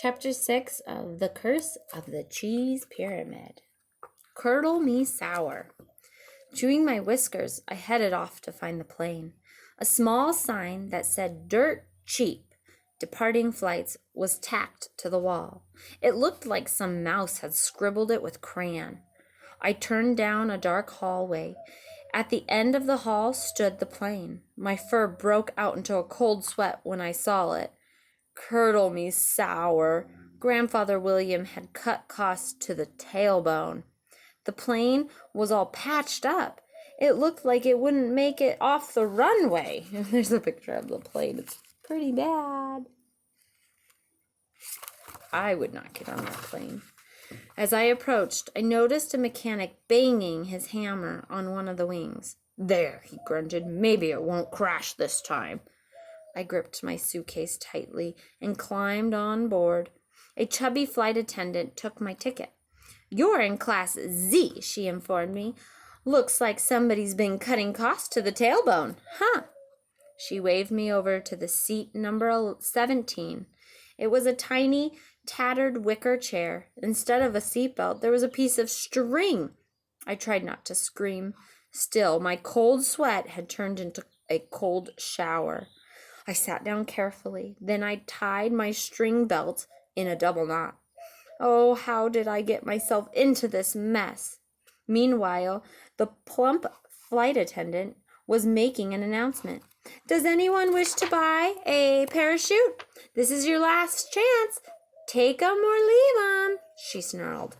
Chapter 6 of The Curse of the Cheese Pyramid. Curdle me sour. Chewing my whiskers, I headed off to find the plane. A small sign that said "Dirt Cheap, Departing Flights" was tacked to the wall. It looked like some mouse had scribbled it with crayon. I turned down a dark hallway. At the end of the hall stood the plane. My fur broke out into a cold sweat when I saw it. Curdle me sour. Grandfather William had cut costs to the tailbone. The plane was all patched up. It looked like it wouldn't make it off the runway. There's a picture of the plane. It's pretty bad. I would not get on that plane. As I approached, I noticed a mechanic banging his hammer on one of the wings. "There," he grunted. "Maybe it won't crash this time." I gripped my suitcase tightly and climbed on board. A chubby flight attendant took my ticket. "You're in Class Z," she informed me. "Looks like somebody's been cutting costs to the tailbone, huh?" She waved me over to the seat number 17. It was a tiny, tattered wicker chair. Instead of a seatbelt, there was a piece of string. I tried not to scream. Still, my cold sweat had turned into a cold shower. I sat down carefully. Then I tied my string belt in a double knot. Oh, how did I get myself into this mess? Meanwhile, the plump flight attendant was making an announcement. "Does anyone wish to buy a parachute? This is your last chance. Take 'em or leave 'em," she snarled.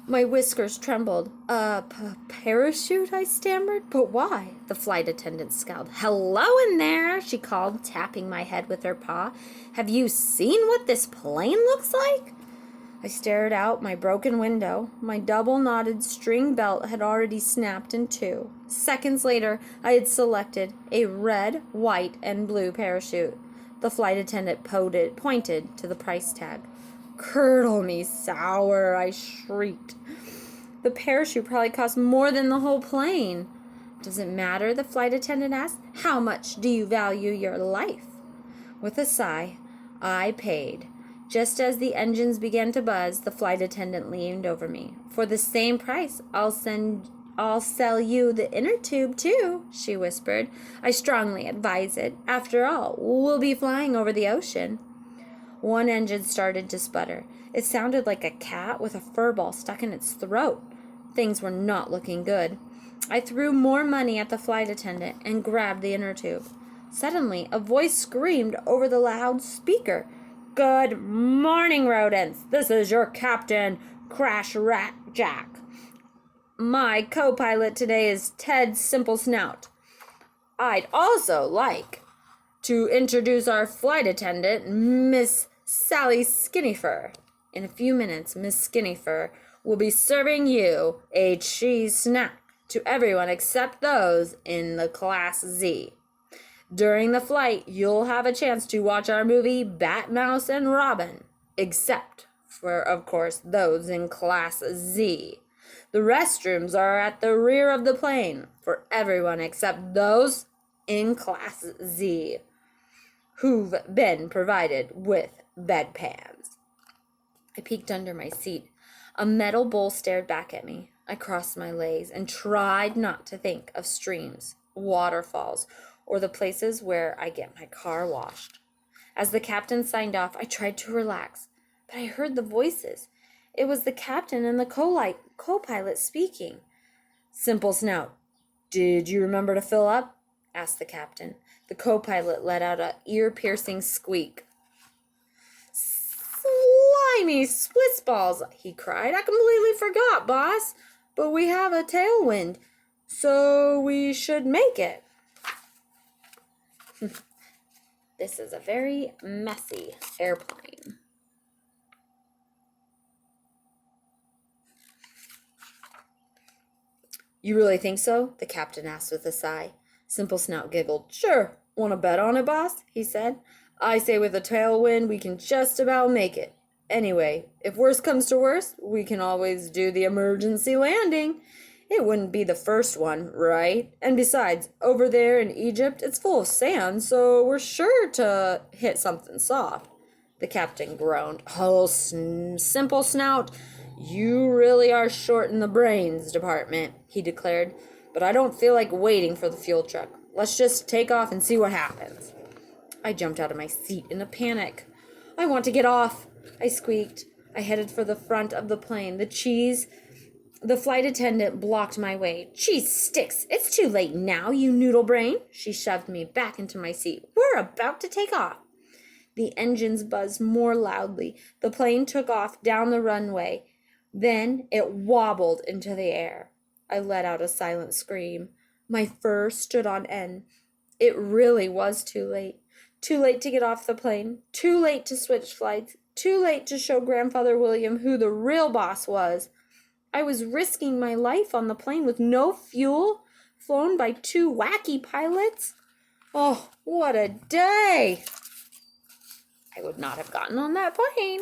My whiskers trembled. Parachute?" I stammered. "But why?" The flight attendant scowled. "Hello in there," she called, tapping my head with her paw. "Have you seen what this plane looks like?" I stared out my broken window. My double-knotted string belt had already snapped in two. Seconds later, I had selected a red, white, and blue parachute. The flight attendant pointed to the price tag. "Curdle me sour," I shrieked. "The parachute probably cost more than the whole plane." "Does it matter?" the flight attendant asked. "How much do you value your life?" With a sigh, I paid. Just as the engines began to buzz, the flight attendant leaned over me. "For the same price, I'll sell you the inner tube too," she whispered. "I strongly advise it. After all, we'll be flying over the ocean." One engine started to sputter. It sounded like a cat with a fur ball stuck in its throat. Things were not looking good. I threw more money at the flight attendant and grabbed the inner tube. Suddenly, a voice screamed over the loudspeaker. "Good morning, rodents. This is your captain, Crash Rat Jack. My co-pilot today is Ted Simplesnout. I'd also like to introduce our flight attendant, Miss Sally Skinnyfur. In a few minutes, Miss Skinnyfur will be serving you a cheese snack to everyone except those in the Class Z. During the flight, you'll have a chance to watch our movie Bat, Mouse, and Robin, except for, of course, those in Class Z. The restrooms are at the rear of the plane for everyone except those in Class Z, who've been provided with bedpans." I peeked under my seat. A metal bowl stared back at me. I crossed my legs and tried not to think of streams, waterfalls, or the places where I get my car washed. As the captain signed off, I tried to relax, but I heard the voices. It was the captain and the co-pilot speaking. "Simplesnout, did you remember to fill up?" asked the captain. The co-pilot let out an ear-piercing squeak. "Slimy Swiss balls," he cried. "I completely forgot, boss. But we have a tailwind, so we should make it." This is a very messy airplane. "You really think so?" the captain asked with a sigh. Simplesnout giggled. "Sure. Want to bet on it, boss?" he said. "I say with a tailwind, we can just about make it. Anyway, if worst comes to worst, we can always do the emergency landing. It wouldn't be the first one, right? And besides, over there in Egypt, it's full of sand, so we're sure to hit something soft. The captain groaned. Oh, simple snout, you really are short in the brains department, he declared. But I don't feel like waiting for the fuel truck. Let's just take off and see what happens. I jumped out of my seat in a panic. I want to get off, I squeaked. I headed for the front of the plane. The flight attendant blocked my way. Cheese sticks, it's too late now, you noodle brain. She shoved me back into my seat. We're about to take off. The engines buzzed more loudly. The plane took off down the runway. Then it wobbled into the air. I let out a silent scream. My fur stood on end. It really was too late. Too late to get off the plane. Too late to switch flights. Too late to show Grandfather William who the real boss was. I was risking my life on the plane with no fuel, flown by two wacky pilots. Oh, what a day! I would not have gotten on that plane.